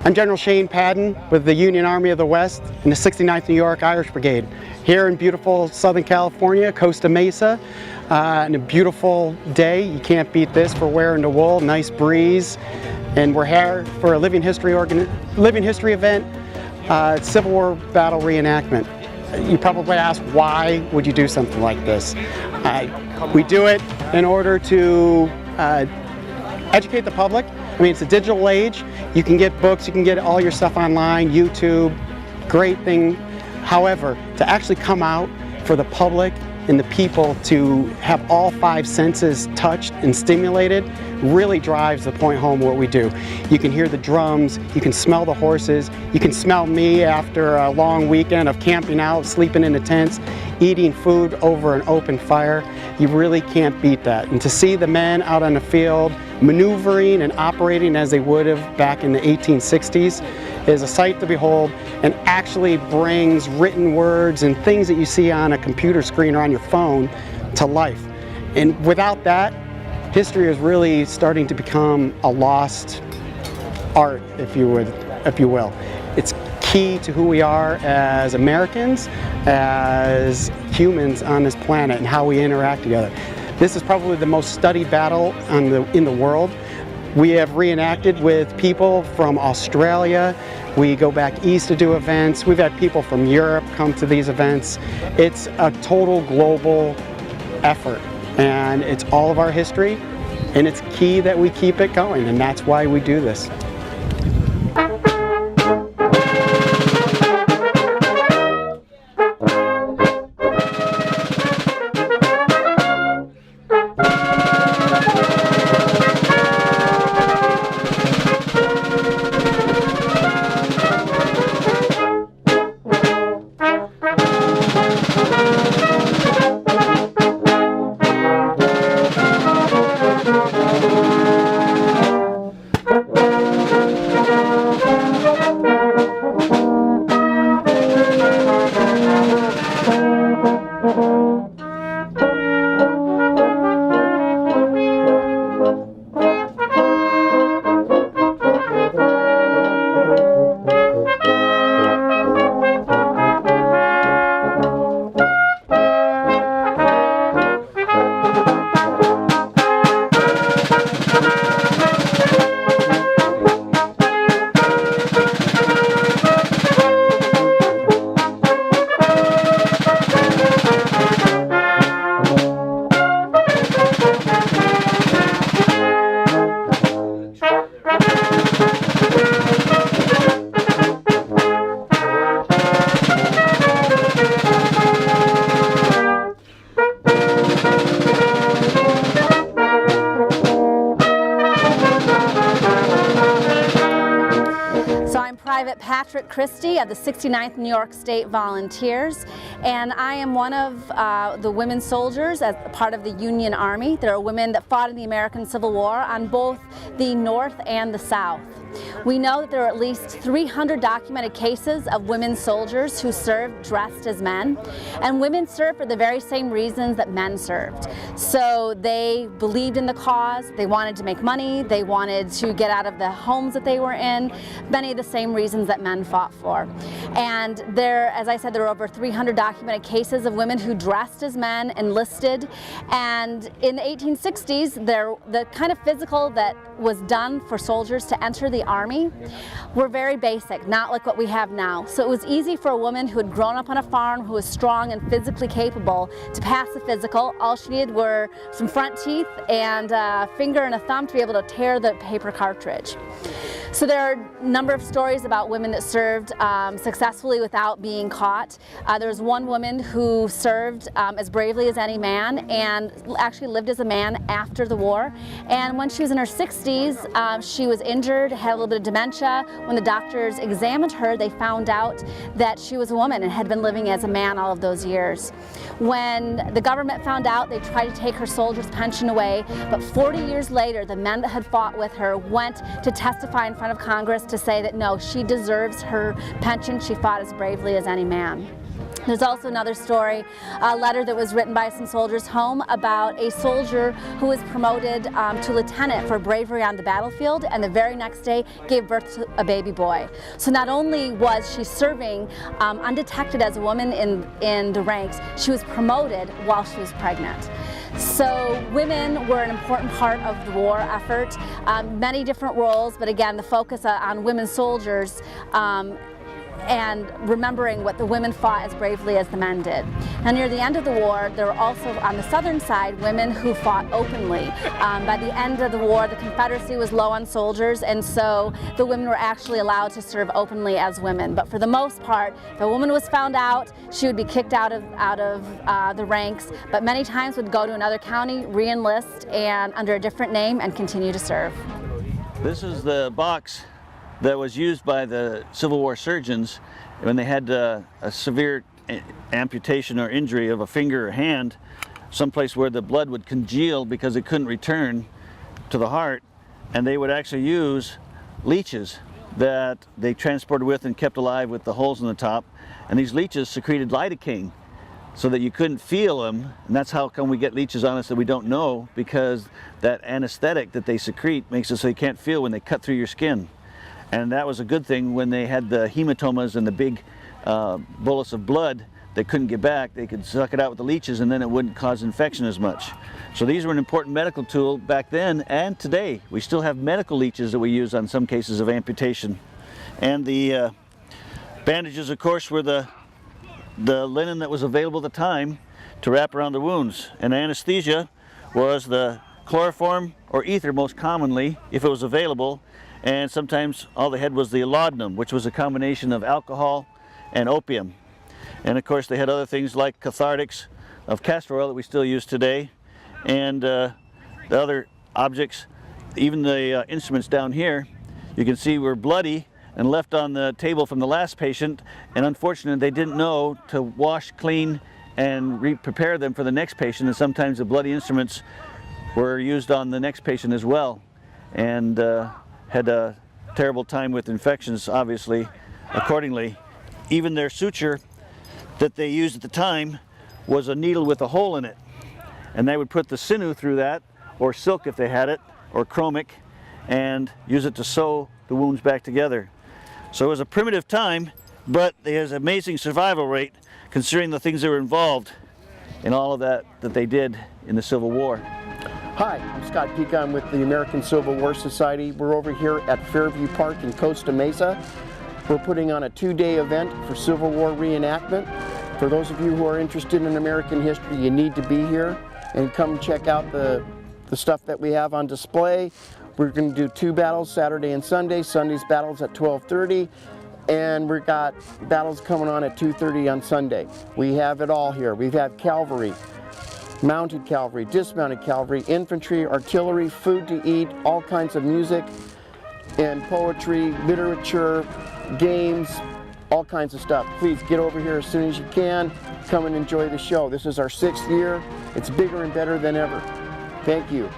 I'm General Shane Padden with the Union Army of the West and the 69th New York Irish Brigade. Here in beautiful Southern California, Costa Mesa, and a beautiful day. You can't beat this for wearing the wool, nice breeze. And we're here for a living history event, Civil War battle reenactment. You probably ask, why would you do something like this? We do it in order to educate the public. I mean, it's a digital age. You can get books, you can get all your stuff online, YouTube, great thing. However, to actually come out for the public and the people to have all five senses touched and stimulated really drives the point home what we do. You can hear the drums, you can smell the horses, you can smell me after a long weekend of camping out, sleeping in the tents, eating food over an open fire. You really can't beat that. And to see the men out on the field maneuvering and operating as they would have back in the 1860s is a sight to behold, and actually brings written words and things that you see on a computer screen or on your phone to life. And without that, history is really starting to become a lost art, if you will. It's key to who we are as Americans, as humans on this planet, and how we interact together. This is probably the most studied battle in the world. We have reenacted with people from Australia. We go back east to do events. We've had people from Europe come to these events. It's a total global effort, and it's all of our history, and it's key that we keep it going, and that's why we do this. Patrick Christie of the 69th New York State Volunteers, and I am one of the women soldiers as part of the Union Army. There are women that fought in the American Civil War on both the North and the South. We know that there are at least 300 documented cases of women soldiers who served dressed as men, and women served for the very same reasons that men served. So they believed in the cause, they wanted to make money, they wanted to get out of the homes that they were in, many of the same reasons that men fought for. And there, as I said, there are over 300 documented cases of women who dressed as men, enlisted, and in the 1860s, the kind of physical that was done for soldiers to enter the Army were very basic, not like what we have now. So it was easy for a woman who had grown up on a farm, who was strong and physically capable, to pass the physical. All she needed were some front teeth and a finger and a thumb to be able to tear the paper cartridge. So there are a number of stories about women that served successfully without being caught. There was one woman who served as bravely as any man and actually lived as a man after the war. And when she was in her 60s, she was injured, had a little bit of dementia. When the doctors examined her, they found out that she was a woman and had been living as a man all of those years. When the government found out, they tried to take her soldier's pension away, but 40 years later, the men that had fought with her went to testify in front of Congress to say that no, she deserves her pension. She fought as bravely as any man. There's also another story, a letter that was written by some soldiers home about a soldier who was promoted to lieutenant for bravery on the battlefield, and the very next day gave birth to a baby boy. So not only was she serving undetected as a woman in the ranks, she was promoted while she was pregnant. So women were an important part of the war effort, many different roles, but again the focus on women soldiers and remembering what the women fought as bravely as the men did. Now near the end of the war, there were also on the southern side women who fought openly. By the end of the war, the Confederacy was low on soldiers, and so the women were actually allowed to serve openly as women. But for the most part, if a woman was found out, she would be kicked out of the ranks, but many times would go to another county, re-enlist, and under a different name and continue to serve. This is the box that was used by the Civil War surgeons when they had a severe amputation or injury of a finger or hand, someplace where the blood would congeal because it couldn't return to the heart, and they would actually use leeches that they transported with and kept alive with the holes in the top, and these leeches secreted lidocaine so that you couldn't feel them, and that's how come we get leeches on us that we don't know, because that anesthetic that they secrete makes it so you can't feel when they cut through your skin. And that was a good thing when they had the hematomas and the big bolus of blood they couldn't get back. They could suck it out with the leeches and then it wouldn't cause infection as much. So these were an important medical tool back then and today. We still have medical leeches that we use on some cases of amputation. And the bandages, of course, were the linen that was available at the time to wrap around the wounds. And anesthesia was the chloroform or ether most commonly, if it was available. And sometimes all they had was the laudanum, which was a combination of alcohol and opium. And of course they had other things like cathartics of castor oil that we still use today, and the other objects, even the instruments down here, you can see were bloody and left on the table from the last patient, and unfortunately they didn't know to wash, clean, and prepare them for the next patient, and sometimes the bloody instruments were used on the next patient as well, and had a terrible time with infections, obviously, accordingly. Even their suture that they used at the time was a needle with a hole in it, and they would put the sinew through that, or silk if they had it, or chromic, and use it to sew the wounds back together. So it was a primitive time, but there's an amazing survival rate considering the things that were involved in all of that they did in the Civil War. Hi, I'm Scott Peak. I'm with the American Civil War Society. We're over here at Fairview Park in Costa Mesa. We're putting on a two-day event for Civil War reenactment. For those of you who are interested in American history, you need to be here and come check out the stuff that we have on display. We're going to do two battles, Saturday and Sunday. Sunday's battles at 12:30, and we've got battles coming on at 2:30 on Sunday. We have it all here. We've had cavalry, mounted cavalry, dismounted cavalry, infantry, artillery, food to eat, all kinds of music and poetry, literature, games, all kinds of stuff. Please get over here as soon as you can. Come and enjoy the show. This is our 6th year. It's bigger and better than ever. Thank you.